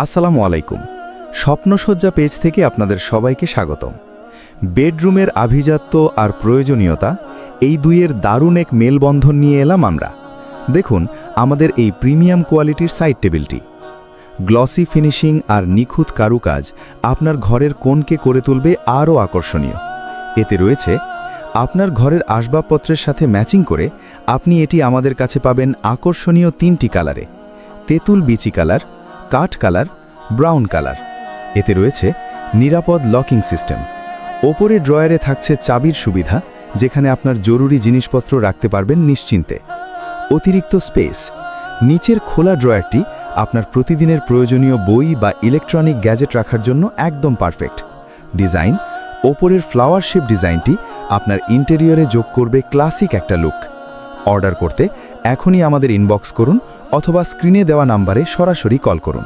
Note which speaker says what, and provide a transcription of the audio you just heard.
Speaker 1: আসসালামু আলাইকুম। স্বপ্নসজ্জা পেজ থেকে আপনাদের সবাইকে স্বাগতম। বেডরুমের আভিজাত্য আর প্রয়োজনীয়তা এই দুইয়ের দারুণ এক মেলবন্ধন নিয়ে এলাম আমরা। দেখুন আমাদের এই প্রিমিয়াম কোয়ালিটির সাইড টেবিলটি। গ্লসি ফিনিশিং আর নিখুঁত কারুকাজ আপনার ঘরের কোণকে করে তুলবে আরও আকর্ষণীয়। এতে রয়েছে আপনার ঘরের আসবাবপত্রের সাথে ম্যাচিং করে আপনি এটি আমাদের কাছে পাবেন আকর্ষণীয় 3টি কালারে: তেঁতুল বিচি কালার, কাঠ কালার, ব্রাউন কালার। এতে রয়েছে নিরাপদ লকিং সিস্টেম। ওপরে ড্রয়ারে থাকছে চাবির সুবিধা, যেখানে আপনার জরুরি জিনিসপত্র রাখতে পারবেন নিশ্চিন্তে। অতিরিক্ত স্পেস, নিচের খোলা ড্রয়ারটি আপনার প্রতিদিনের প্রয়োজনীয় বই বা ইলেকট্রনিক গ্যাজেট রাখার জন্য একদম পারফেক্ট। ডিজাইন, ওপরের ফ্লাওয়ার শেপ ডিজাইনটি আপনার ইন্টেরিয়রে যোগ করবে ক্লাসিক একটা লুক। অর্ডার করতে এখনই আমাদের ইনবক্স করুন অথবা স্ক্রিনে দেওয়া নাম্বারে সরাসরি কল করুন।